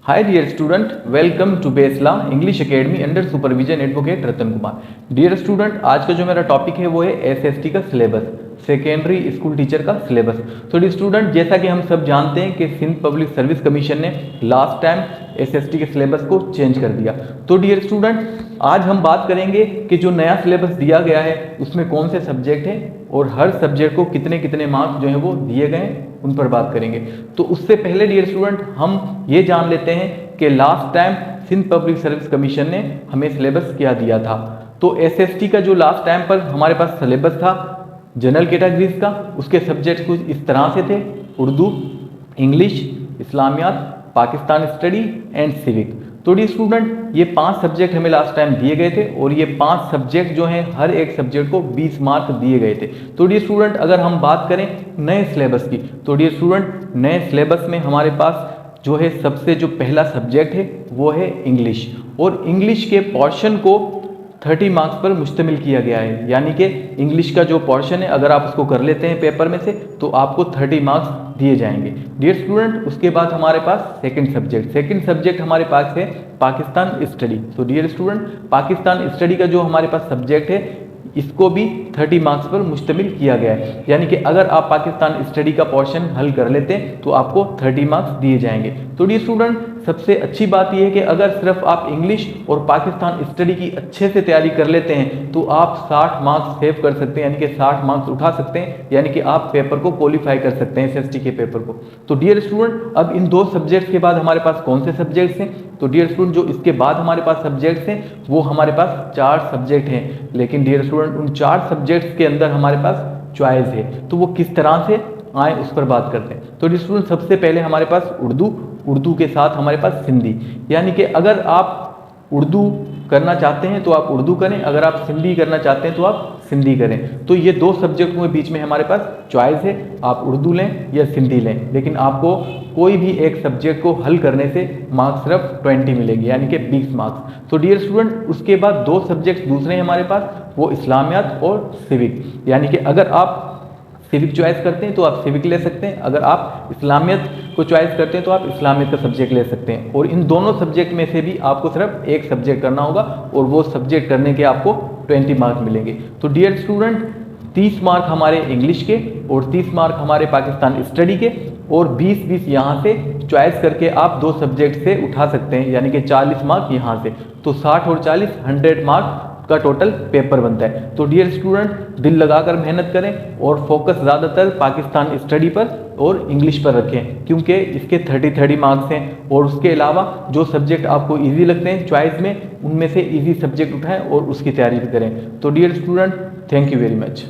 Hi dear student, welcome to Besla English academy under supervision advocate Ratan Kumar. Dear student, आज का जो मेरा टॉपिक है वो है एसएसटी का सिलेबस, सेकेंडरी स्कूल टीचर का सिलेबस। तो डियर स्टूडेंट, जैसा कि हम सब जानते हैं कि सिंध पब्लिक सर्विस कमीशन ने लास्ट टाइम एसएसटी के सिलेबस को चेंज कर दिया। तो डियर स्टूडेंट, आज हम बात करेंगे कि जो नया सिलेबस दिया गया है उसमें कौन से सब्जेक्ट हैं और हर सब्जेक्ट को कितने कितने मार्क्स जो हैं वो दिए गए हैं, उन पर बात करेंगे। तो उससे पहले डियर स्टूडेंट, हम ये जान लेते हैं कि last time Sindh public service commission ने हमें सिलेबस क्या दिया था। तो एसएसटी का जो लास्ट टाइम पर हमारे पास सिलेबस था जनरल कैटेगरीज का, उसके सब्जेक्ट कुछ इस तरह से थे: Urdu, English, Islamiyat, Pakistan study and civic. तो डी स्टूडेंट, ये 5 सब्जेक्ट हमें लास्ट टाइम दिए गए थे और ये 5 सब्जेक्ट जो हैं हर एक सब्जेक्ट को 20 मार्क दिए गए थे। तो डी स्टूडेंट, अगर हम बात करें नए सिलेबस की, तो डी स्टूडेंट नए सिलेबस में हमारे पास जो है सबसे जो पहला सब्जेक्ट है वो है इंग्लिश, और इंग्लिश के पोर्शन को 30 मार्क्स पर मुश्तमिल किया गया है। यानी कि इंग्लिश का जो पोर्शन है अगर आप उसको कर लेते हैं पेपर में से तो आपको 30 मार्क्स दिए जाएंगे। डियर स्टूडेंट, उसके बाद हमारे पास सेकंड सब्जेक्ट हमारे पास है पाकिस्तान स्टडी। तो डियर स्टूडेंट, पाकिस्तान स्टडी का जो हमारे पास सब्जेक्ट है इसको भी 30 मार्क्स पर मुश्तमिल किया गया है। यानी कि अगर आप पाकिस्तान स्टडी का पोर्शन हल कर लेते हैं तो आपको 30 मार्क्स दिए जाएंगे। तो डियर स्टूडेंट, सबसे अच्छी बात यह है कि अगर सिर्फ आप इंग्लिश और पाकिस्तान स्टडी की अच्छे से तैयारी कर लेते हैं तो आप 60 मार्क्स सेव कर सकते हैं, यानी कि 60 मार्क्स उठा सकते हैं, यानी कि आप पेपर को क्वालिफाई कर सकते हैं एसएसटी के पेपर को। तो डियर स्टूडेंट, अब इन 2 सब्जेक्ट्स के बाद हमारे पास कौन से सब्जेक्ट्स हैं? तो डियर स्टूडेंट, जो इसके बाद हमारे पास सब्जेक्ट्स हैं वो हमारे पास 4 सब्जेक्ट हैं। लेकिन डियर स्टूडेंट, उन 4 सब्जेक्ट्स के अंदर हमारे पास चॉइस है, तो वो किस तरह से आए उस पर बात करते हैं। तो डियर स्टूडेंट, सबसे पहले हमारे पास उर्दू के साथ हमारे पास सिंधी। यानी कि अगर आप उर्दू करना चाहते हैं तो आप उर्दू करें, अगर आप सिंधी करना चाहते हैं तो आप सिंधी करें। तो ये 2 सब्जेक्टों के बीच में हमारे पास चॉइस है, आप उर्दू लें या सिंधी लें, लेकिन आपको कोई भी एक सब्जेक्ट को हल करने से मार्क्स सिर्फ 20 मिलेंगे, यानी कि 20 मार्क्स। तो डियर स्टूडेंट, उसके बाद 2 सब्जेक्ट दूसरे हैं हमारे पास, वो इस्लामियात और सिविक। यानी कि अगर आप सिविक चॉइस करते हैं तो आप सिविक ले सकते हैं, अगर आप इस्लामियत को चॉइस करते हैं तो आप इस्लामियत का सब्जेक्ट ले सकते हैं। और इन दोनों सब्जेक्ट में से भी आपको सिर्फ एक सब्जेक्ट करना होगा और वो सब्जेक्ट करने के आपको 20 मार्क्स मिलेंगे। तो डियर स्टूडेंट, 30 मार्क हमारे इंग्लिश के और 30 मार्क हमारे पाकिस्तान स्टडी के, और 20-20 यहाँ से चॉइस करके आप 2 सब्जेक्ट से उठा सकते हैं, यानी कि 40 मार्क यहाँ से। तो 60 और 40 100 मार्क का टोटल पेपर बनता है। तो डियर स्टूडेंट, दिल लगाकर मेहनत करें और फोकस ज़्यादातर पाकिस्तान स्टडी पर और इंग्लिश पर रखें, क्योंकि इसके 30 मार्क्स हैं। और उसके अलावा जो सब्जेक्ट आपको इजी लगते हैं चॉइस में, उनमें से इजी सब्जेक्ट उठाएं और उसकी तैयारी भी करें। तो dear student, thank you very much.